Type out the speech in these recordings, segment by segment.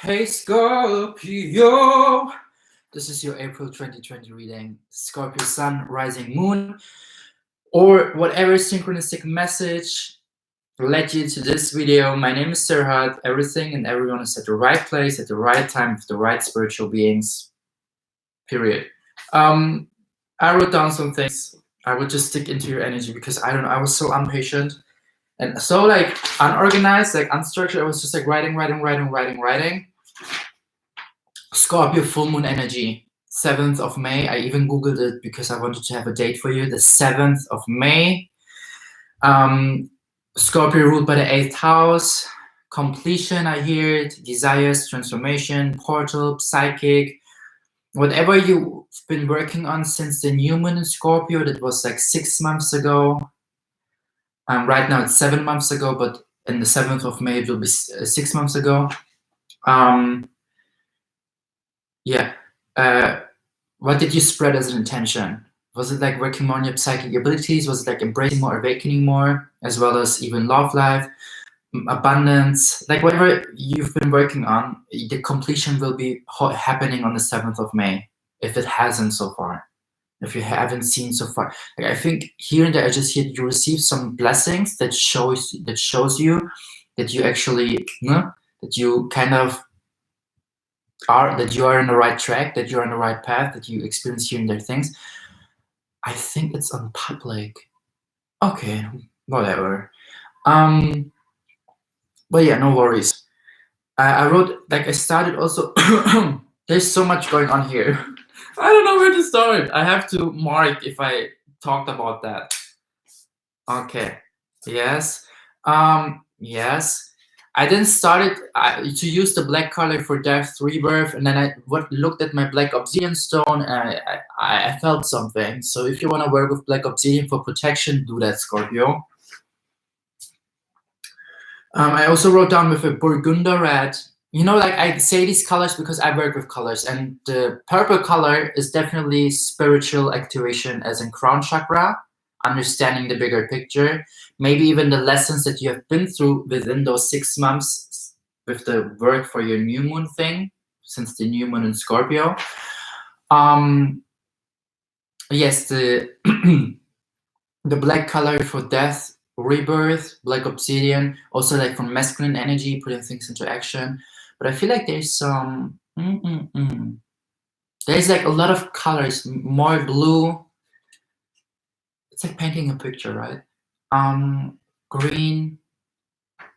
Hey Scorpio! This is your April 2020 reading. Scorpio Sun, Rising Moon, or whatever synchronistic message led you to this video. My name is Serhat. Everything and everyone is at the right place, at the right time, with the right spiritual beings. Period. I wrote down some things. I would just stick into your energy because I don't know, I was so impatient and so like unorganized, like unstructured. I was just like writing. Scorpio full moon energy, 7th of May. I even Googled it because I wanted to have a date for you. The 7th of May. Scorpio ruled by the 8th house. Completion, I hear it. Desires, transformation, portal, psychic. Whatever you've been working on since the new moon in Scorpio, that was like 6 months ago. Right now it's 7 months ago, but in the 7th of May it will be 6 months ago. What did you spread as an intention? Was it like working more on your psychic abilities? Was it like embracing more, awakening more, as well as even love life, abundance? Like whatever you've been working on, the completion will be happening on the 7th of May, if it hasn't so far. If you haven't seen so far, like I think here and there, I just hear you receive some blessings that shows you that you actually, that you kind of that you are on the right track, that you're on the right path, that you experience here and there things. I think it's on public. Okay, whatever. But yeah, no worries. I wrote, like I started also, there's so much going on here. I don't know where to start. I have to mark if I talked about that. Okay, yes. Yes. I then started to use the black color for death, rebirth, and then I looked at my black obsidian stone and I felt something. So if you want to work with black obsidian for protection, do that, Scorpio. I also wrote down with a burgundy red. You know, like I say these colors because I work with colors, and the purple color is definitely spiritual activation as in crown chakra, understanding the bigger picture, maybe even the lessons that you have been through within those 6 months with the work for your new moon thing, since the new moon in Scorpio. Yes, the the black color for death, rebirth, black obsidian, also like from masculine energy, putting things into action. But I feel like there's some there's like a lot of colors, more blue. It's like painting a picture, right? Green,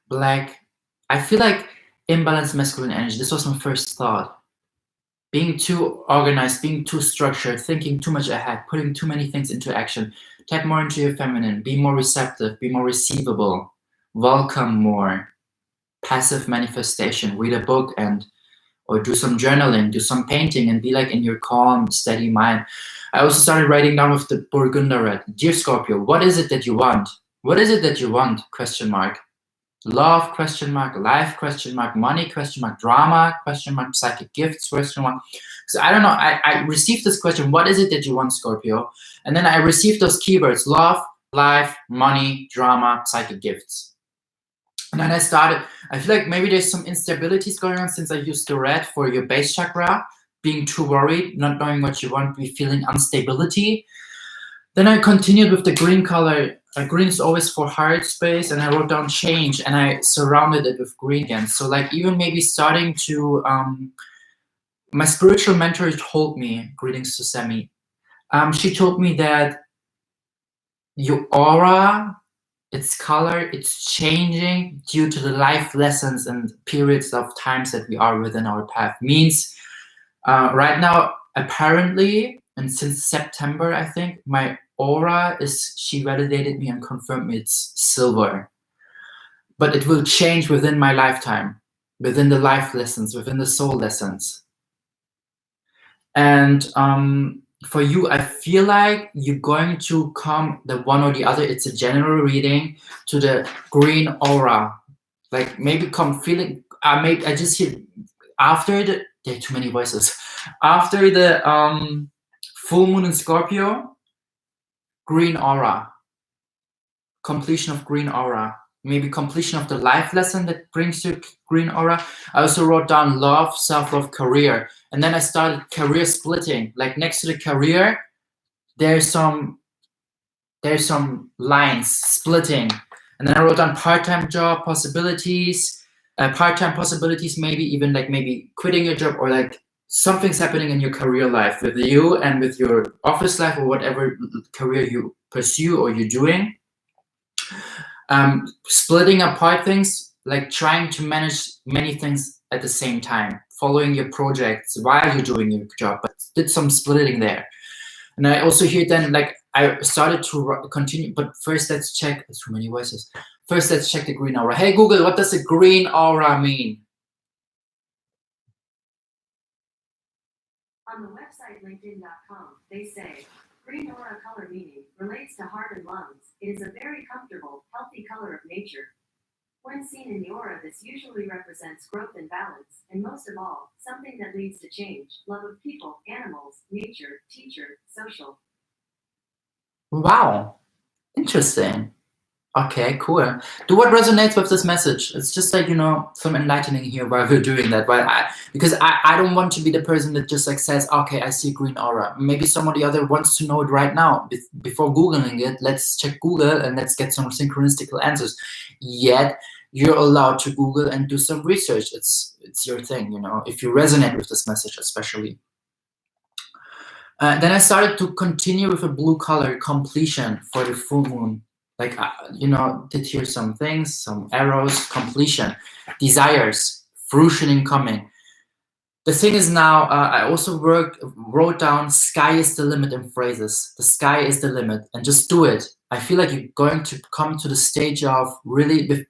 black. I feel like imbalanced masculine energy. This was my first thought. Being too organized, being too structured, thinking too much ahead, putting too many things into action. Tap more into your feminine, be more receptive, be more receivable, welcome more. Passive manifestation, read a book or do some journaling, do some painting, and be like in your calm, steady mind. I also started writing down with the burgundy red. Dear Scorpio, what is it that you want? What is it that you want? Question mark. Love? Question mark. Life? Question mark. Money? Question mark. Drama? Question mark. Psychic gifts? Question mark. So I don't know. I received this question. What is it that you want, Scorpio? And then I received those keywords: love, life, money, drama, psychic gifts. And then I started, I feel like maybe there's some instabilities going on since I used the red for your base chakra, being too worried, not knowing what you want, be feeling instability. Then I continued with the green color. Green is always for heart space, and I wrote down change, and I surrounded it with green again. So like even maybe starting to, my spiritual mentor told me, greetings to Semi, she told me that your aura, its color, it's changing due to the life lessons and periods of times that we are within our path. Means right now, apparently, and since September, I think, my aura is, she validated me and confirmed me, it's silver. But it will change within my lifetime, within the life lessons, within the soul lessons. And for you, I feel like you're going to come the one or the other. It's a general reading to the green aura. Like maybe come feeling. Maybe I just hear after the. There are too many voices. After the full moon in Scorpio, green aura. Completion of green aura. maybe completion of the life lesson that brings you green aura. I also wrote down love, self-love, career. And then I started career splitting. Like next to the career, there's some lines splitting. And then I wrote down part-time job possibilities, part-time possibilities, maybe even like maybe quitting your job, or like something's happening in your career life with you and with your office life, or whatever career you pursue or you're doing. Splitting apart things, like trying to manage many things at the same time, following your projects while you're doing your job, but did some splitting there. And I also hear then, like, I started to continue, but first let's check, too many voices. First, let's check the green aura. Hey, Google, what does a green aura mean? On the website LinkedIn.com, they say, green aura color meaning relates to heart and lungs. It is a very comfortable, healthy color of nature. When seen in the aura, this usually represents growth and balance, and most of all, something that leads to change, love of people, animals, nature, teacher, social. Wow, interesting. Okay, cool. Do what resonates with this message. It's just like, you know, some enlightening here while we're doing that. Because I don't want to be the person that just like says, okay, I see green aura. Maybe somebody other wants to know it right now. Before Googling it, let's check Google and let's get some synchronistical answers. Yet, you're allowed to Google and do some research. It's your thing, you know, if you resonate with this message especially. Then I started to continue with a blue color, completion, for the full moon. Like, you know, did hear some things, some arrows, completion, desires, fruition incoming. The thing is now, I also wrote down sky is the limit in phrases. The sky is the limit, and just do it. I feel like you're going to come to the stage of really, with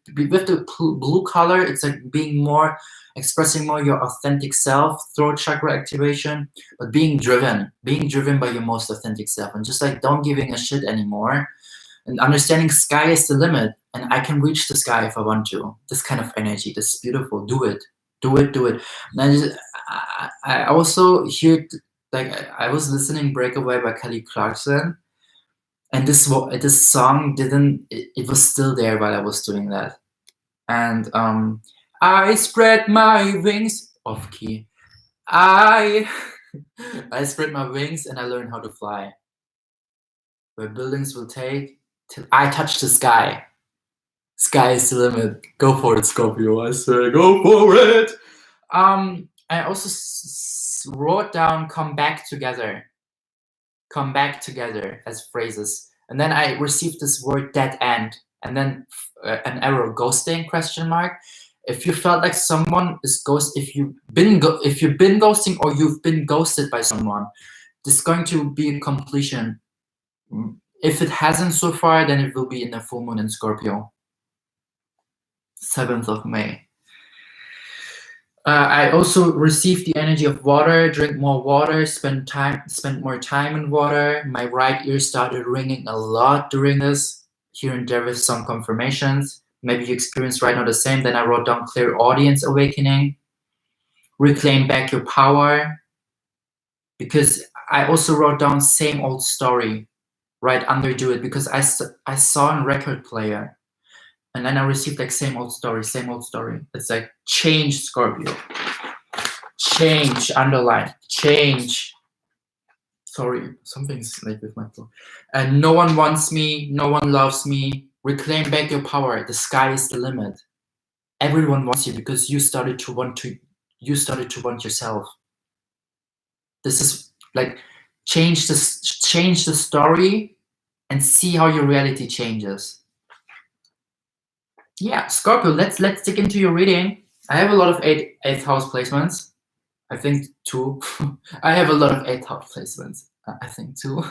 the blue color, it's like being more, expressing more your authentic self, throat chakra activation, but being driven by your most authentic self, and just like don't giving a shit anymore. And understanding sky is the limit, and I can reach the sky if I want to. This kind of energy, this is beautiful. Do it. And I also hear, like, I was listening Breakaway by Kelly Clarkson, and this song it was still there while I was doing that. And I spread my wings, off key. I spread my wings and I learned how to fly. Where buildings will take till I touch the sky. Sky is the limit. Go for it, Scorpio. I swear, go for it. I also wrote down "come back together." Come back together as phrases, and then I received this word "dead end," and then an arrow, ghosting, question mark. If you felt like someone is if you've been ghosting or you've been ghosted by someone, this is going to be a completion. If it hasn't so far, then it will be in the full moon in Scorpio, 7th of May. I also received the energy of water. Drink more water. Spend more time in water. My right ear started ringing a lot during this. Here and there with some confirmations. Maybe you experience right now the same. Then I wrote down clear audience awakening. Reclaim back your power. Because I also wrote down same old story right under do it, because I saw a record player. And then I received like same old story. It's like change, Scorpio. Change, underline, change. Sorry, something's like with my phone. And no one wants me, no one loves me. Reclaim back your power. The sky is the limit. Everyone wants you because you started to want yourself. This is like change the story and see how your reality changes. Yeah, Scorpio, let's dig into your reading. I have a lot of eighth house placements. I think 2. I have a lot of 8th house placements. I think 2.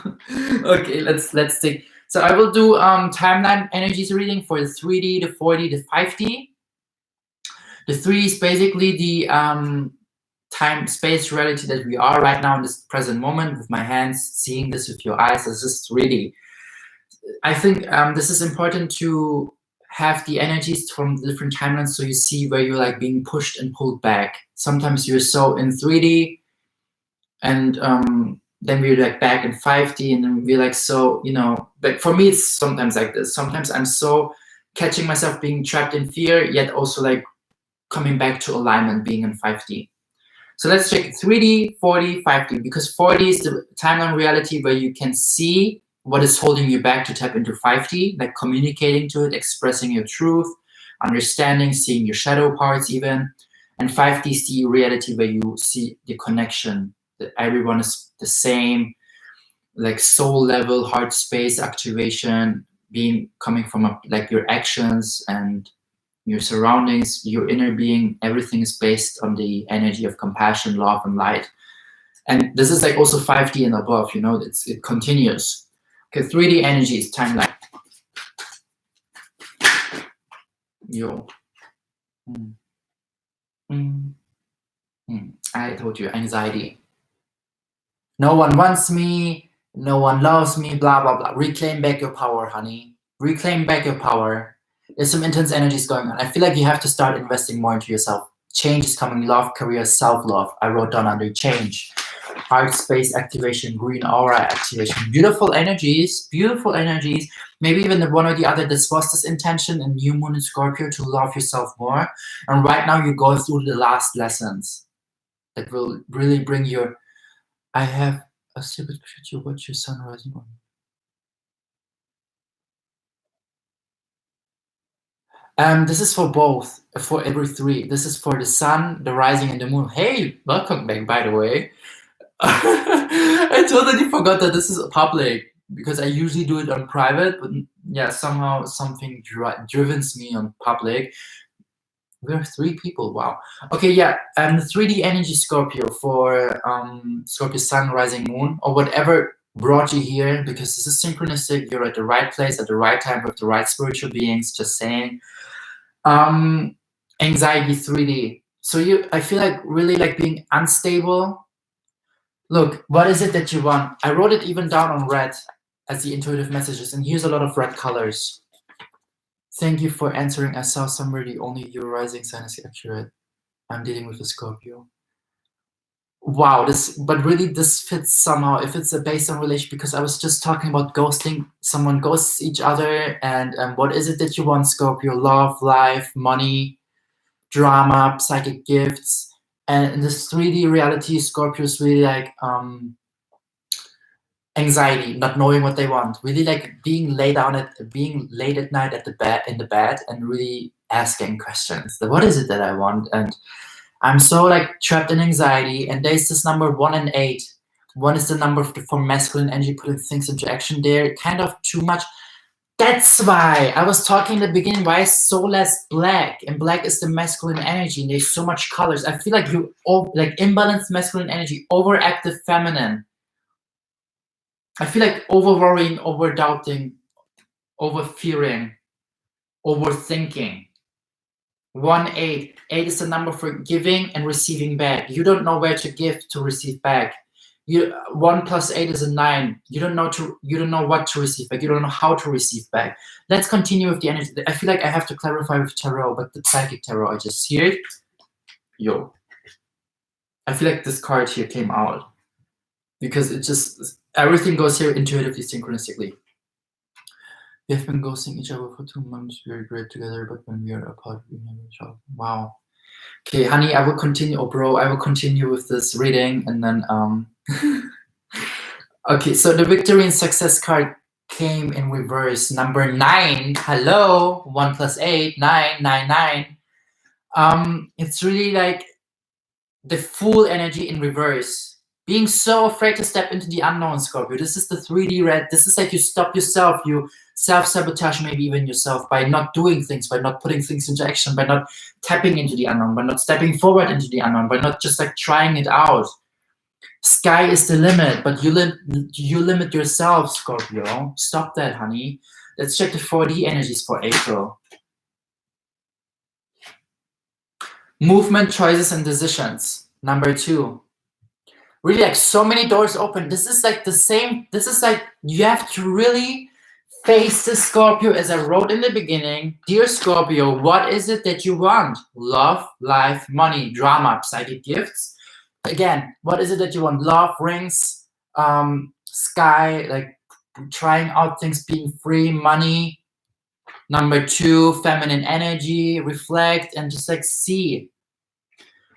Okay, let's dig. So I will do timeline energies reading for the 3D, the 4D, the 5D. The 3D is basically the time, space, reality that we are right now in this present moment with my hands, seeing this with your eyes. This is 3D. I think this is important to have the energies from the different timelines so you see where you're like being pushed and pulled back. Sometimes you're so in 3D and then we're like back in 5D and then we're like so, you know, but for me it's sometimes like this. Sometimes I'm so catching myself being trapped in fear, yet also like coming back to alignment, being in 5D. So let's check 3D, 4D, 5D, because 4D is the timeline reality where you can see what is holding you back to tap into 5D, like communicating to it, expressing your truth, understanding, seeing your shadow parts even. And 5D is the reality where you see the connection, that everyone is the same, like soul level, heart space activation, being coming from like your actions and your surroundings, your inner being, everything is based on the energy of compassion, love, and light. And this is like also 5D and above, you know, it continues. Okay, 3D energy is timeline. Yo. I told you, anxiety. No one wants me, no one loves me, blah, blah, blah. Reclaim back your power, honey. Reclaim back your power. There's some intense energies going on. I feel like you have to start investing more into yourself. Change is coming, love, career, self-love. I wrote down under change. Heart space activation, green aura activation. Beautiful energies, beautiful energies. Maybe even the one or the other, this was this intention in new moon in Scorpio to love yourself more. And right now you go through the last lessons that will really bring your, I have a secret picture, what's your sun rising on? This is for both, for every three. This is for the sun, the rising, and the moon. Hey, welcome back, by the way. I totally forgot that this is public because I usually do it on private, but yeah, somehow something drivens me on public. We're 3 people, wow. Okay, yeah, the 3D energy Scorpio for Scorpio sun, rising, moon, or whatever brought you here, because this is synchronistic. You're at the right place at the right time with the right spiritual beings, just saying. Anxiety 3D. So I feel like really like being unstable. Look, what is it that you want? I wrote it even down on red as the intuitive messages, and here's a lot of red colors. Thank you for answering. I saw somebody, only your rising sign is accurate. I'm dealing with a Scorpio. Wow, but really this fits somehow if it's a based on relation, because I was just talking about ghosting. Someone ghosts each other, and what is it that you want, Scorpio? Love, life, money, drama, psychic gifts. And in this 3D reality, Scorpio is really like anxiety, not knowing what they want, really like being late at night in the bed and really asking questions. What is it that I want? And I'm so like trapped in anxiety. And there's this number 1 and 8. 1 is the number for masculine energy, putting things into action. There, kind of too much. That's why I was talking in the beginning, why is so less black, and black is the masculine energy, and there's so much colors. I feel like you like imbalanced masculine energy, overactive feminine. I feel like over worrying, over doubting, over fearing, overthinking. 1, 8. 8 is the number for giving and receiving back. You don't know where to give to receive back. 1 plus 8 is a 9. You don't know what to receive back. You don't know how to receive back. Let's continue with the energy. I feel like I have to clarify with tarot, but the psychic tarot, I just hear it. Yo. I feel like this card here came out because it just, everything goes here intuitively, synchronistically. We have been ghosting each other for 2 months. We are great together, but when we are apart, we never talk. Wow. Okay, honey, I will continue. Oh, bro, I will continue with this reading, and then okay, so the victory and success card came in reverse. Number 9. Hello, 1 plus 8, 9, 9, 9. It's really like the Fool energy in reverse. Being so afraid to step into the unknown, Scorpio. This is the 3D red. This is like you stop yourself, you self-sabotage maybe even yourself by not doing things, by not putting things into action, by not tapping into the unknown, by not stepping forward into the unknown, by not just like trying it out. Sky is the limit, but you limit yourself, Scorpio. Stop that, honey. Let's check the 4D energies for April. Movement, choices, and decisions. Number 2. Really like so many doors open. This is like the same. This is like you have to really face the Scorpio, as I wrote in the beginning. Dear Scorpio, what is it that you want? Love, life, money, drama, psychic gifts. Again, what is it that you want? Love, rings, sky, like trying out things, being free, money. Number 2, feminine energy, reflect and just like see.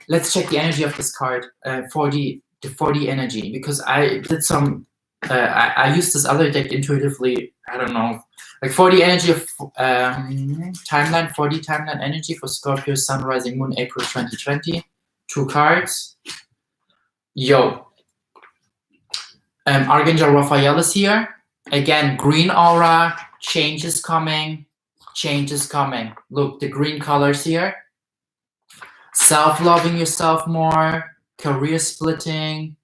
Let's check the energy of this card, 4D, the 4D energy, because I did some, I used this other deck intuitively, I don't know, like 4D energy of timeline, 4D timeline energy for Scorpio, Sun, Rising, Moon, April 2020. 2 cards. Yo. Archangel Raphael is here. Again, green aura, change is coming, change is coming. Look, the green colors here. Self-loving yourself more, career splitting,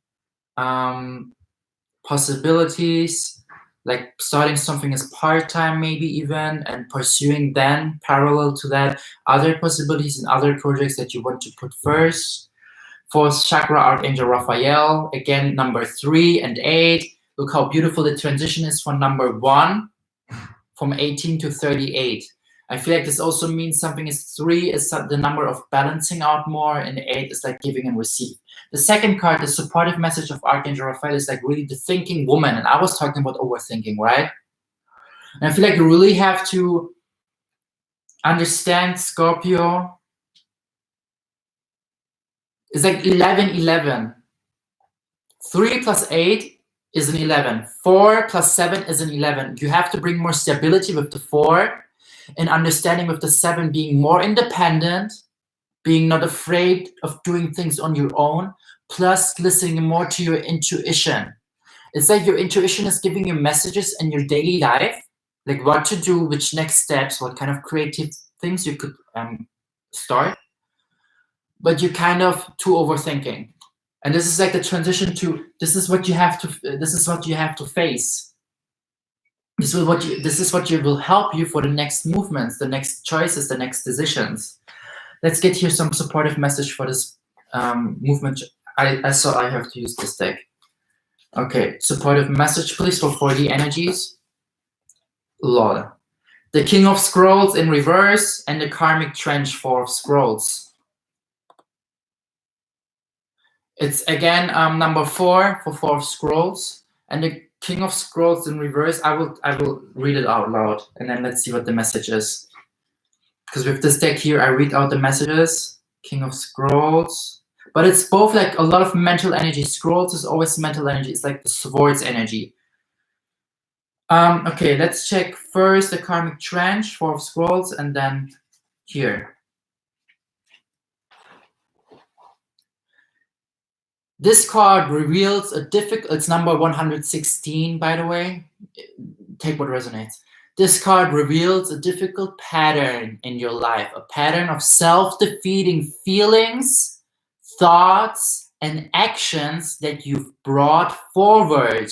possibilities, like starting something as part-time maybe even, and pursuing then, parallel to that, other possibilities and other projects that you want to put first. 4th chakra, Archangel Raphael. Again, number 3 and 8. Look how beautiful the transition is for number 1 from 18 to 38. I feel like this also means something is 3 is the number of balancing out more, and 8 is like giving and receive. The second card, the supportive message of Archangel Raphael, is like really the thinking woman. And I was talking about overthinking, right? And I feel like you really have to understand, Scorpio. It's like 11-11. 3 plus 8 is an 11. 4 plus 7 is an 11. You have to bring more stability with the 4, and understanding with the 7 being more independent, being not afraid of doing things on your own, plus listening more to your intuition. It's like your intuition is giving you messages in your daily life, like what to do, which next steps, what kind of creative things you could start. But you're kind of too overthinking. And this is like the transition to, this is what you have to face. This is what will help you for the next movements, the next choices, the next decisions. Let's get here some supportive message for this movement. I saw I have to use this deck. Okay, supportive message, please, for 4D energies. Lord. The King of Scrolls in reverse and the Karmic Trench for Scrolls. It's again number 4 for 4 Scrolls, and the King of Scrolls in reverse. I will read it out loud, and then let's see what the message is. Because with this deck here, I read out the messages. King of Scrolls, but it's both like a lot of mental energy. Scrolls is always mental energy. It's like the swords energy. Okay, let's check first the Karmic Trench for Scrolls, and then here. This card reveals a difficult, it's number 116, by the way. Take what resonates. This card reveals a difficult pattern in your life, a pattern of self-defeating feelings, thoughts, and actions that you've brought forward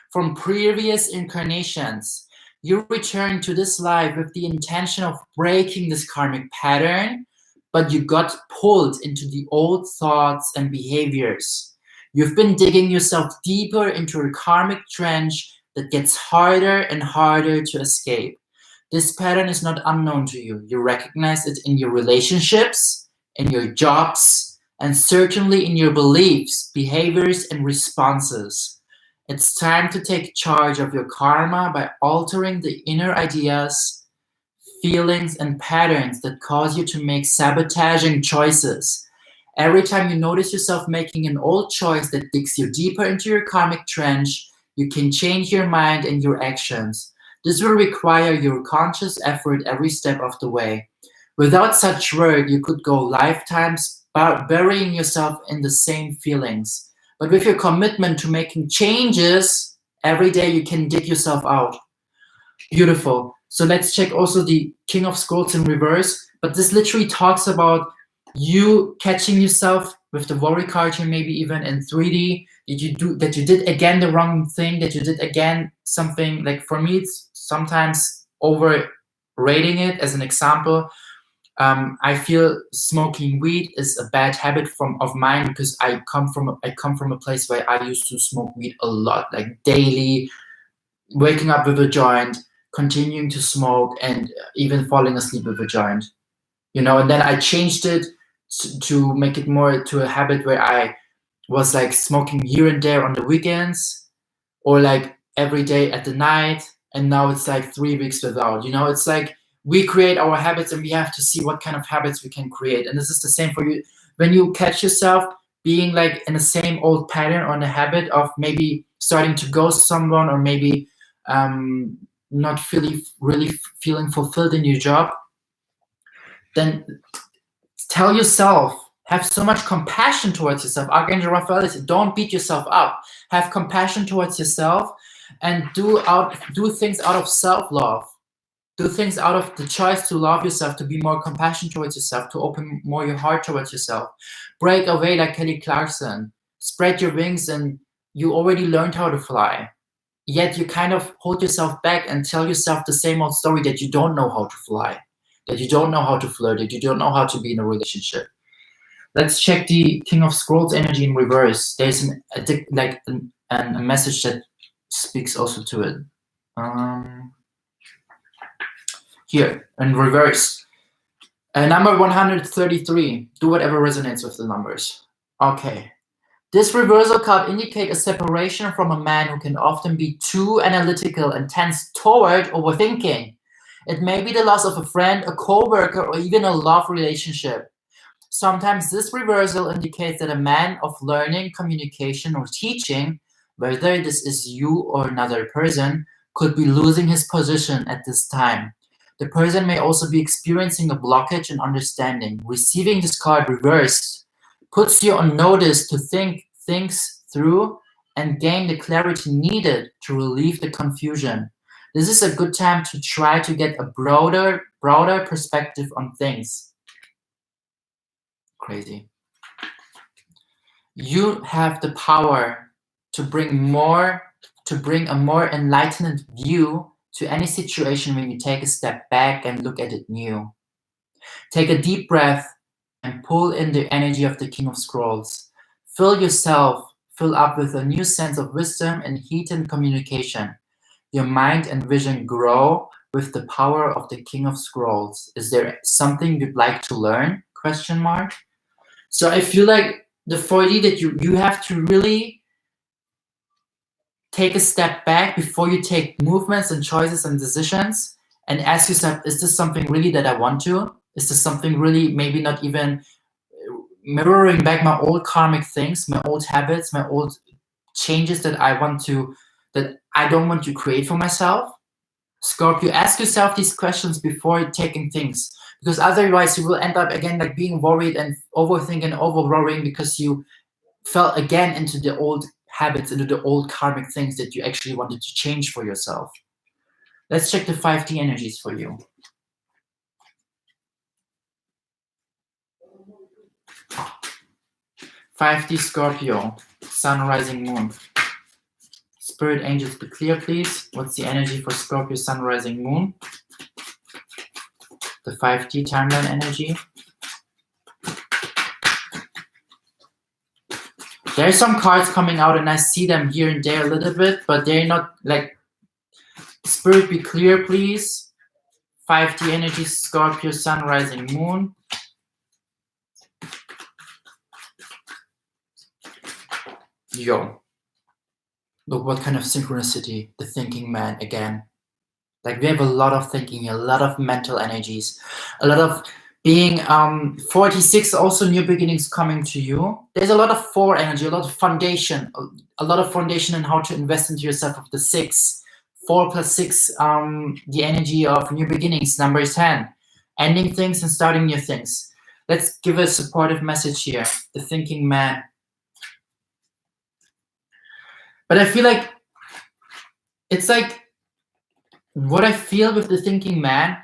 from previous incarnations. You return to this life with the intention of breaking this karmic pattern, but you got pulled into the old thoughts and behaviors. You've been digging yourself deeper into a karmic trench that gets harder and harder to escape. This pattern is not unknown to you. You recognize it in your relationships, in your jobs, and certainly in your beliefs, behaviors, and responses. It's time to take charge of your karma by altering the inner ideas, feelings, and patterns that cause you to make sabotaging choices. Every time you notice yourself making an old choice that digs you deeper into your karmic trench, you can change your mind and your actions. This will require your conscious effort every step of the way. Without such work, you could go lifetimes burying yourself in the same feelings. But with your commitment to making changes, every day you can dig yourself out. Beautiful. So let's check also the King of Scrolls in reverse. But this literally talks about you catching yourself with the worry card here, maybe even in 3D, that you did again the wrong thing, that you did again something. Like for me, it's sometimes overrating it. As an example, I feel smoking weed is a bad habit of mine, because I come from a place where I used to smoke weed a lot, like daily, waking up with a joint, continuing to smoke, and even falling asleep with a joint. And then I changed it to make it more to a habit where I was like smoking here and there on the weekends, or like every day at the night, and now it's like 3 weeks without. It's like we create our habits, and we have to see what kind of habits we can create. And this is the same for you. When you catch yourself being like in the same old pattern or in the habit of maybe starting to ghost someone, or maybe not really feeling fulfilled in your job, then tell yourself, have so much compassion towards yourself. Archangel Raphael says, don't beat yourself up. Have compassion towards yourself, and do things out of self-love. Do things out of the choice to love yourself, to be more compassionate towards yourself, to open more your heart towards yourself. Break away like Kelly Clarkson. Spread your wings, and you already learned how to fly. Yet you kind of hold yourself back and tell yourself the same old story that you don't know how to fly, that you don't know how to flirt, that you don't know how to be in a relationship. Let's check the King of Scrolls energy in reverse. There's a message that speaks also to it. Here, in reverse. Number 133. Do whatever resonates with the numbers. Okay. This reversal card indicates a separation from a man who can often be too analytical and tends toward overthinking. It may be the loss of a friend, a co-worker, or even a love relationship. Sometimes this reversal indicates that a man of learning, communication, or teaching, whether this is you or another person, could be losing his position at this time. The person may also be experiencing a blockage in understanding. Receiving this card reversed puts you on notice to think things through and gain the clarity needed to relieve the confusion. This is a good time to try to get a broader perspective on things. Crazy. You have the power to bring a more enlightened view to any situation when you take a step back and look at it new. Take a deep breath and pull in the energy of the King of Scrolls. Fill up with a new sense of wisdom and heightened communication. Your mind and vision grow with the power of the King of Scrolls. Is there something you'd like to learn? ? So I feel like the 4D that you have to really take a step back before you take movements and choices and decisions, and ask yourself, is this something really that I want to? Is this something really maybe not even mirroring back my old karmic things, my old habits, my old changes that I don't want to create for myself? Scorpio, ask yourself these questions before taking things, because otherwise you will end up again like being worried and overthinking, over-worrying, because you fell again into the old habits, into the old karmic things that you actually wanted to change for yourself. Let's check the 5D energies for you. (5D) Scorpio, Sun, Rising, Moon. Spirit angels, be clear, please. What's the energy for Scorpio, Sun, Rising, Moon? The 5D timeline energy. There are some cards coming out, and I see them here and there a little bit, but they're not like, Spirit, be clear, please. 5D energy, Scorpio, Sun, Rising, Moon. Yo. Look what kind of synchronicity, the thinking man again. Like, we have a lot of thinking, a lot of mental energies, a lot of being 46, also new beginnings coming to you. There's a lot of 4 energy, a lot of foundation, in how to invest into yourself of the 6. 4 plus 6, the energy of new beginnings, number 10. Ending things and starting new things. Let's give a supportive message here, the thinking man. But I feel like, it's like, what I feel with the thinking man,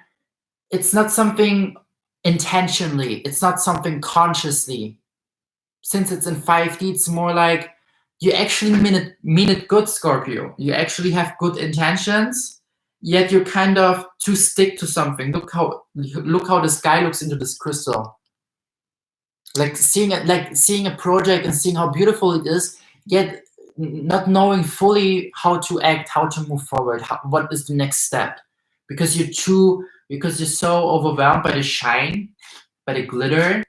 it's not something intentionally, it's not something consciously. Since it's in 5D, it's more like you actually mean it good, Scorpio. You actually have good intentions, yet you're kind of too stick to something. Look how the sky looks into this crystal. Like seeing a project and seeing how beautiful it is, yet not knowing fully how to act, how to move forward, what is the next step, because you're so overwhelmed by the shine, by the glitter.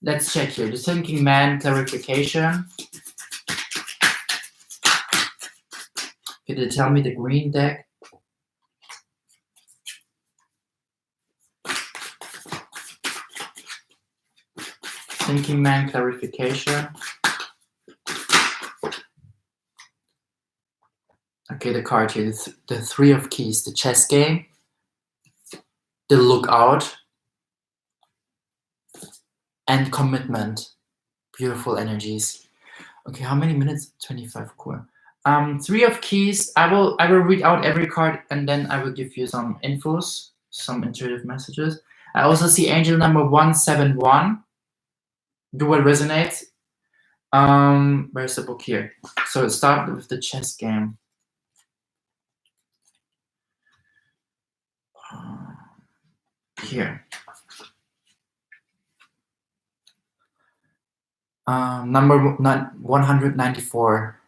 Let's check here, the thinking man clarification. Could you tell me the green deck? Thinking man clarification. Okay, the card here, the Three of Keys, the chess game, the lookout, and commitment. Beautiful energies. Okay, how many minutes? 25, cool. Three of Keys. I will read out every card and then I will give you some infos, some intuitive messages. I also see angel number 171. Do it resonate? Where's the book here? So it started with the chess game. Here. Number 194.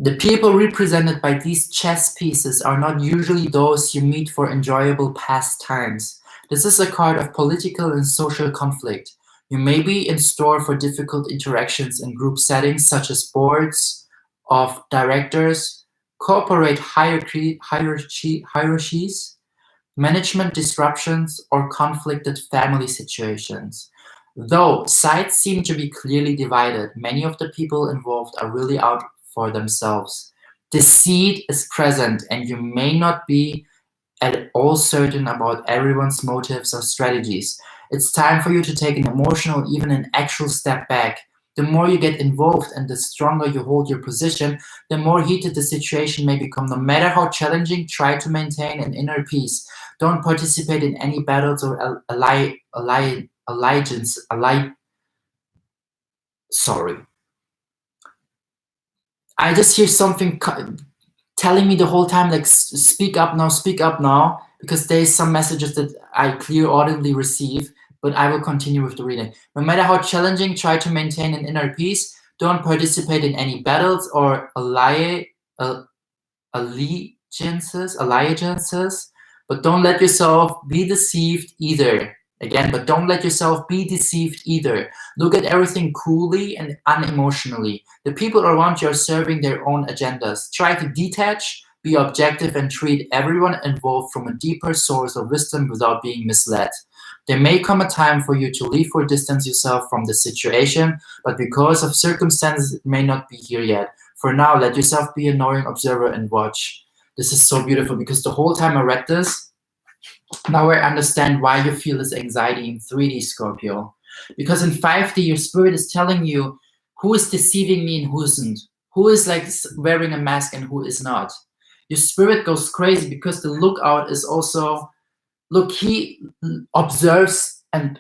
The people represented by these chess pieces are not usually those you meet for enjoyable pastimes. This is a card of political and social conflict. You may be in store for difficult interactions in group settings such as boards of directors, corporate hierarchies, management disruptions, or conflicted family situations. Though sides seem to be clearly divided, many of the people involved are really out for themselves. Deceit is present, and you may not be at all certain about everyone's motives or strategies. It's time for you to take an emotional, even an actual step back. The more you get involved and the stronger you hold your position, the more heated the situation may become. No matter how challenging, try to maintain an inner peace. Don't participate in any battles or sorry. I just hear something telling me the whole time, like, speak up now, because there's some messages that I clear audibly receive, but I will continue with the reading. No matter how challenging, try to maintain an inner peace. Don't participate in any battles or alliances, but don't let yourself be deceived either. Again, but don't let yourself be deceived either. Look at everything coolly and unemotionally. The people around you are serving their own agendas. Try to detach, be objective, and treat everyone involved from a deeper source of wisdom without being misled. There may come a time for you to leave or distance yourself from the situation, but because of circumstances, it may not be here yet. For now, let yourself be a knowing observer and watch. This is so beautiful because the whole time I read this, now I understand why you feel this anxiety in 3D, Scorpio. Because in 5D, your spirit is telling you who is deceiving me and who isn't. Who is like wearing a mask and who is not. Your spirit goes crazy because the lookout is also, look, he observes and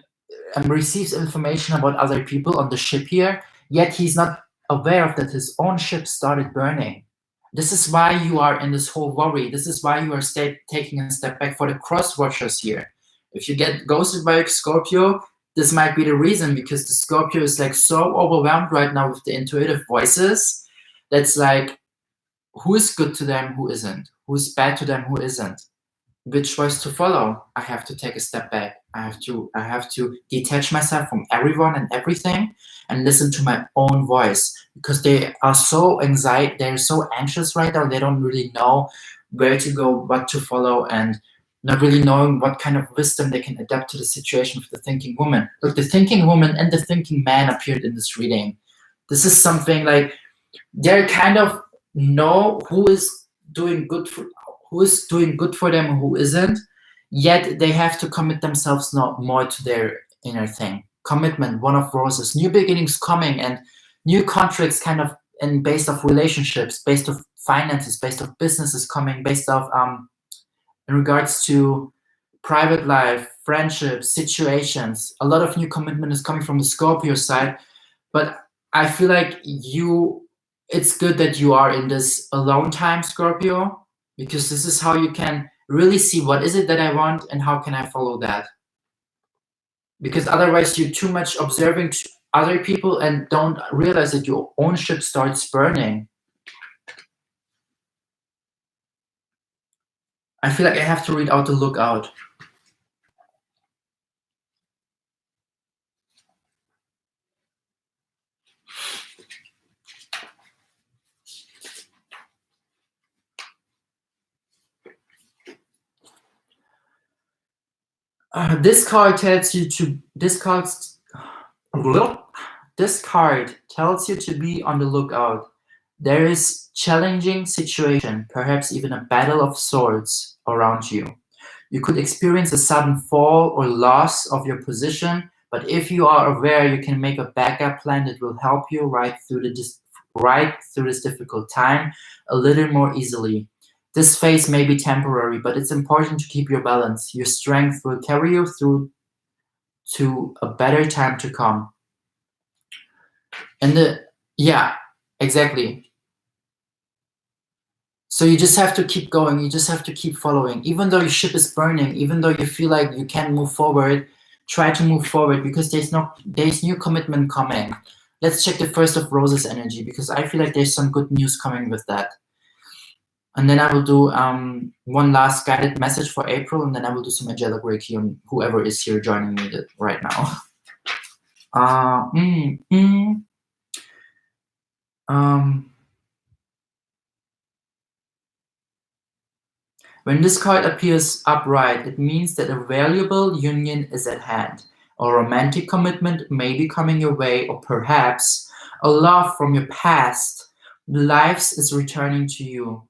receives information about other people on the ship here, yet he's not aware of that his own ship started burning. This is why you are in this whole worry. This is why you are taking a step back for the cross watchers here. If you get ghosted by a Scorpio, this might be the reason, because the Scorpio is like so overwhelmed right now with the intuitive voices. That's like, who is good to them, who isn't? Who's bad to them, who isn't? Which choice to follow? I have to take a step back. I have to detach myself from everyone and everything and listen to my own voice, because they are so anxiety, they're so anxious right now. They don't really know where to go, what to follow, and not really knowing what kind of wisdom they can adapt to the situation for the thinking woman. Look, the thinking woman and the thinking man appeared in this reading. This is something like they kind of know who is doing good for them and who isn't, yet they have to commit themselves more to their inner thing. Commitment, one of roses, new beginnings coming, and new contracts kind of based off relationships, based off finances, based off businesses coming, based off in regards to private life, friendships, situations. A lot of new commitment is coming from the Scorpio side, but I feel like it's good that you are in this alone time, Scorpio, because this is how you can really see what is it that I want and how can I follow that. Because otherwise you're too much observing other people and don't realize that your own ship starts burning. I feel like I have to read out the lookout. This card tells you to this card tells you to be on the lookout. There is challenging situation, perhaps even a battle of swords around you. You could experience a sudden fall or loss of your position, but if you are aware, you can make a backup plan that will help you right through this difficult time a little more easily. This phase may be temporary, but it's important to keep your balance. Your strength will carry you through to a better time to come. And yeah, exactly. So you just have to keep going. You just have to keep following. Even though your ship is burning, even though you feel like you can't move forward, try to move forward because there's new commitment coming. Let's check the First of Roses energy because I feel like there's some good news coming with that. And then I will do one last guided message for April, and then I will do some angelic Reiki on whoever is here joining me right now. When this card appears upright, it means that a valuable union is at hand. A romantic commitment may be coming your way, or perhaps a love from your past lives is returning to you.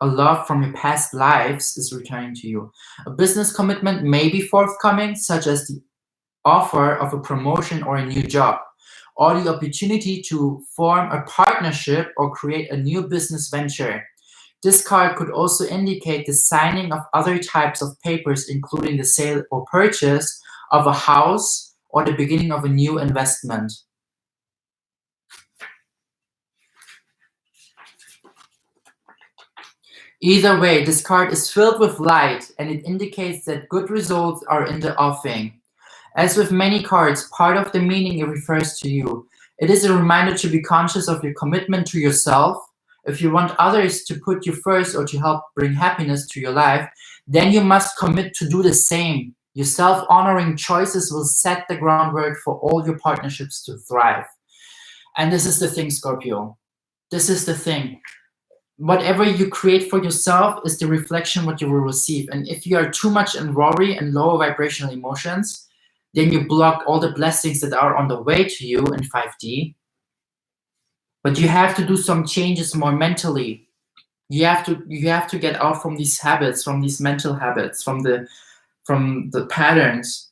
A love from your past lives is returning to you. A business commitment may be forthcoming, such as the offer of a promotion or a new job, or the opportunity to form a partnership or create a new business venture. This card could also indicate the signing of other types of papers, including the sale or purchase of a house or the beginning of a new investment. Either way, this card is filled with light and it indicates that good results are in the offing. As with many cards, part of the meaning it refers to you. It is a reminder to be conscious of your commitment to yourself. If you want others to put you first or to help bring happiness to your life, then you must commit to do the same. Your self-honoring choices will set the groundwork for all your partnerships to thrive. And this is the thing, Scorpio. This is the thing. Whatever you create for yourself is the reflection what you will receive. And if you are too much in worry and lower vibrational emotions, then you block all the blessings that are on the way to you in 5D. But you have to do some changes more mentally. You have to get out from these habits, from these mental habits, from the patterns,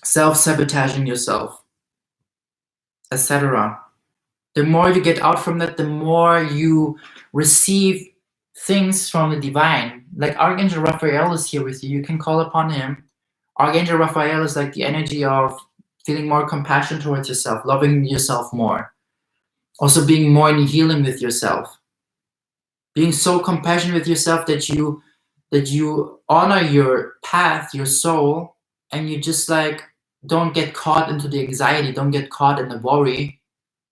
self-sabotaging yourself, etc. The more you get out from that, the more you receive things from the divine. Like Archangel Raphael is here with you. You can call upon him. Archangel Raphael is like the energy of feeling more compassion towards yourself, loving yourself more. Also being more in healing with yourself. Being so compassionate with yourself that you honor your path, your soul, and you just like don't get caught into the anxiety, don't get caught in the worry.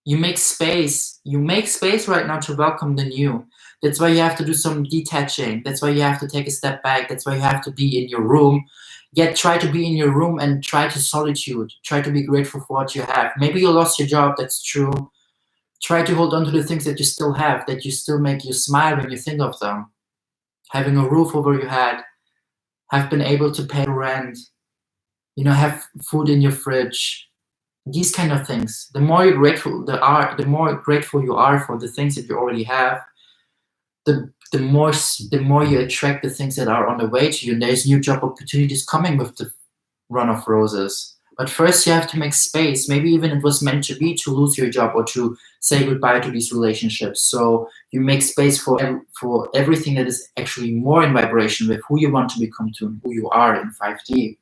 You make space. You make space right now to welcome the new. That's why you have to do some detaching. That's why you have to take a step back. That's why you have to be in your room. Yet try to be in your room and try to solitude. Try to be grateful for what you have. Maybe you lost your job. That's true. Try to hold on to the things that you still have, that you still make you smile when you think of them. Having a roof over your head, have been able to pay rent, have food in your fridge, these kind of things. The more you're grateful, the more grateful you are for the things that you already have, the more you attract the things that are on the way to you. And there's new job opportunities coming with the run of roses. But first you have to make space. Maybe even it was meant to be to lose your job or to say goodbye to these relationships. So you make space for everything that is actually more in vibration with who you want to become to and who you are in 5D.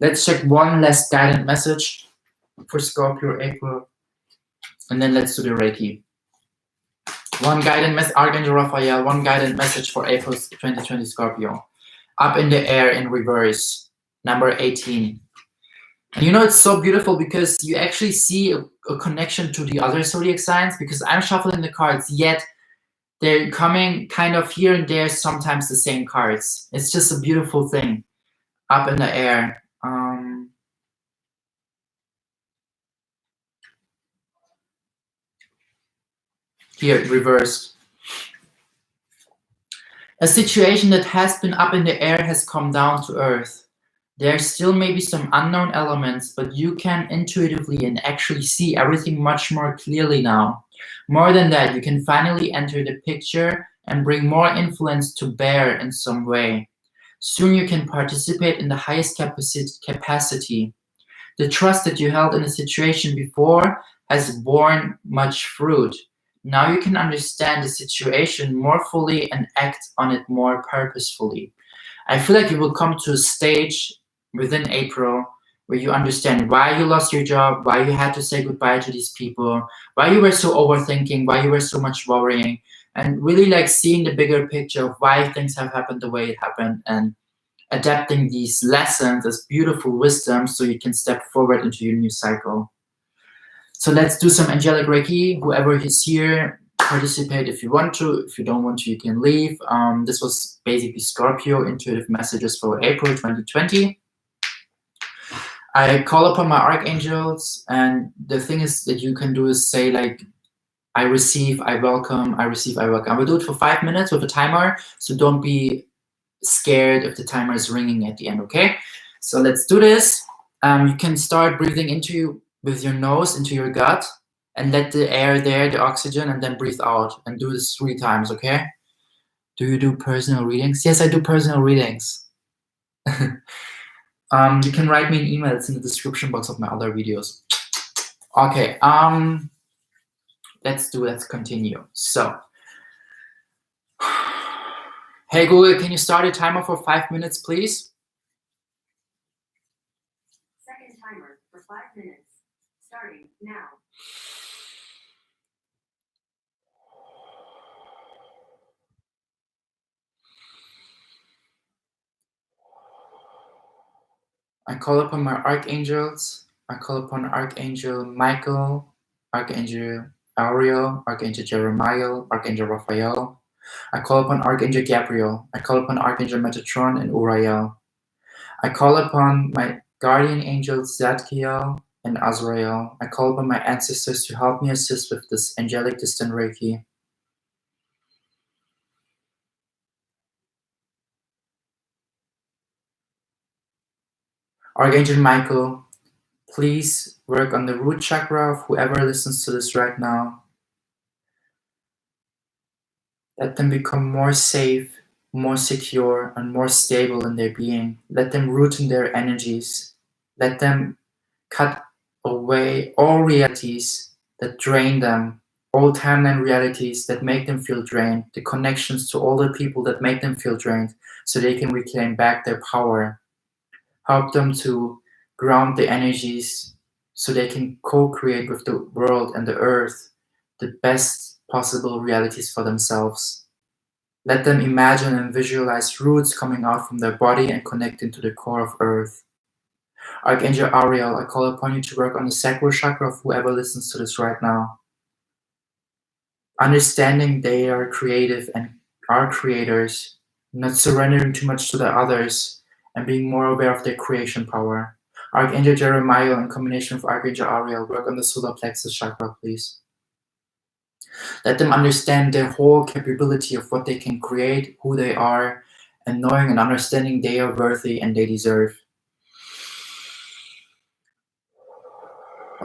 Let's check one last guidance message for Scorpio April, and then let's do the Reiki. One guidance message, Archangel Raphael, one guidance message for April 2020 Scorpio. Up in the air in reverse, number 18. And it's so beautiful because you actually see a connection to the other zodiac signs, because I'm shuffling the cards, yet they're coming kind of here and there, sometimes the same cards. It's just a beautiful thing. Up in the air. Here, reversed. A situation that has been up in the air has come down to earth. There still may be some unknown elements, but you can intuitively and actually see everything much more clearly now. More than that, you can finally enter the picture and bring more influence to bear in some way. Soon you can participate in the highest capacity. The trust that you held in a situation before has borne much fruit. Now you can understand the situation more fully and act on it more purposefully. I feel like you will come to a stage within April where you understand why you lost your job, why you had to say goodbye to these people, why you were so overthinking, why you were so much worrying, and really like seeing the bigger picture of why things have happened the way it happened and adapting these lessons as beautiful wisdom so you can step forward into your new cycle. So let's do some angelic Reiki. Whoever is here, participate if you want to. If you don't want to, you can leave. This was basically Scorpio intuitive messages for April 2020. I call upon my archangels, and the thing is that you can do is say like, I receive, I welcome, I receive, I welcome. I will do it for 5 minutes with a timer, so don't be scared if the timer is ringing at the end, okay? So let's do this. You can start breathing with your nose into your gut and let the air there, the oxygen, and then breathe out and do this 3 times, okay? Do you do personal readings? Yes, I do personal readings. You can write me an email. It's in the description box of my other videos. Okay, let's continue. So, hey Google, can you start a timer for 5 minutes, please? Second timer for 5 minutes. Starting now. I call upon my archangels. I call upon Archangel Michael, Archangel Ariel, Archangel Jeremiah, Archangel Raphael. I call upon Archangel Gabriel. I call upon Archangel Metatron and Uriel. I call upon my guardian angels Zadkiel and Azrael. I call upon my ancestors to help me assist with this angelic distant Reiki. Archangel Michael, please work on the root chakra of whoever listens to this right now. Let them become more safe, more secure, and more stable in their being. Let them root in their energies. Let them cut away all realities that drain them, all timeline realities that make them feel drained, the connections to all the people that make them feel drained, so they can reclaim back their power. Help them to ground the energies so they can co-create with the world and the earth the best possible realities for themselves. Let them imagine and visualize roots coming out from their body and connecting to the core of earth. Archangel Ariel, I call upon you to work on the sacral chakra of whoever listens to this right now. Understanding they are creative and are creators, not surrendering too much to the others, and being more aware of their creation power. Archangel Jeremiah, in combination with Archangel Ariel, work on the solar plexus chakra, please. Let them understand their whole capability of what they can create, who they are, and knowing and understanding they are worthy and they deserve.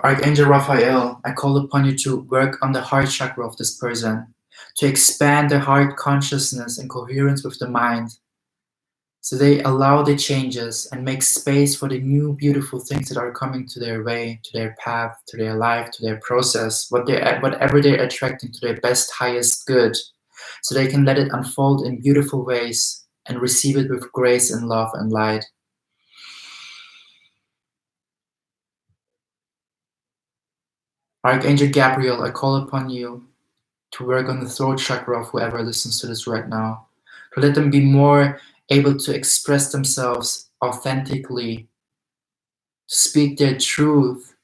Archangel Raphael, I call upon you to work on the heart chakra of this person, to expand their heart consciousness and coherence with the mind, so they allow the changes and make space for the new beautiful things that are coming to their way, to their path, to their life, to their process, whatever they're attracting to their best, highest good, so they can let it unfold in beautiful ways and receive it with grace and love and light. Archangel Gabriel, I call upon you to work on the throat chakra of whoever listens to this right now, to let them be more able to express themselves authentically, to speak their truth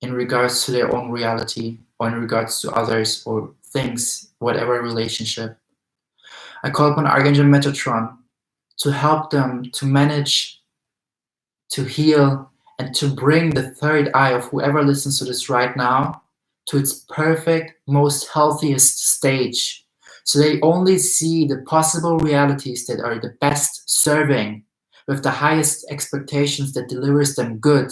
in regards to their own reality or in regards to others or things, whatever relationship. I call upon Archangel Metatron to help them to manage, to heal, and to bring the third eye of whoever listens to this right now to its perfect, most healthiest stage. So they only see the possible realities that are the best serving with the highest expectations that delivers them good,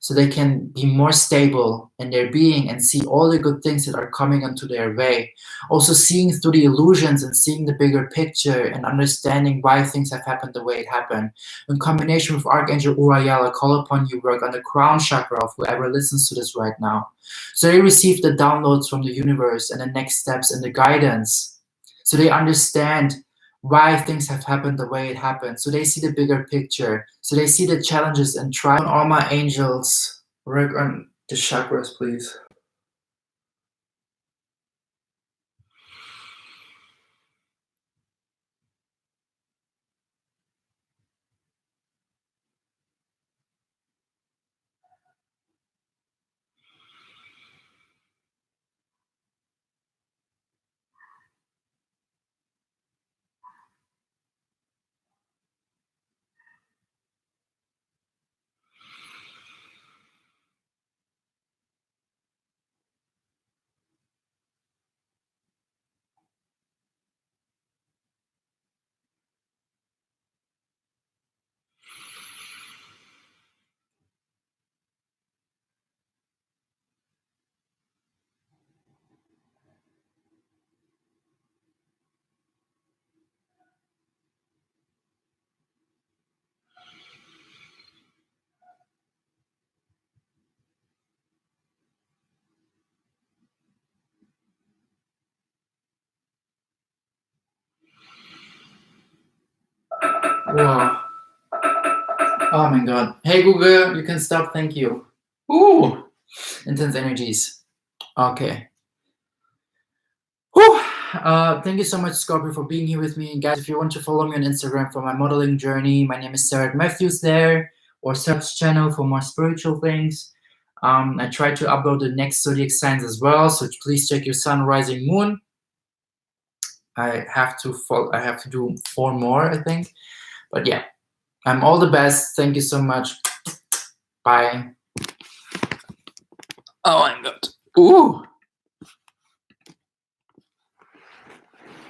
so they can be more stable in their being and see all the good things that are coming onto their way. Also seeing through the illusions and seeing the bigger picture and understanding why things have happened the way it happened. In combination with Archangel Uriel, I call upon you, work on the crown chakra of whoever listens to this right now. So they receive the downloads from the universe and the next steps and the guidance. So they understand why things have happened the way it happened. So they see the bigger picture. So they see the challenges and try. All my angels, work on the chakras, please. Wow. Oh my God. Hey Google, you can stop. Thank you. Ooh, intense energies. Okay. Whew. Thank you so much, Scorpio, for being here with me. And guys, if you want to follow me on Instagram for my modeling journey, my name is Serhat Matthews there, or Serhat's channel for more spiritual things. I try to upload the next zodiac signs as well, so please check your sun, rising, moon. I have to do 4 more, I think. But yeah, I'm all the best. Thank you so much. Bye. Oh my God. Ooh.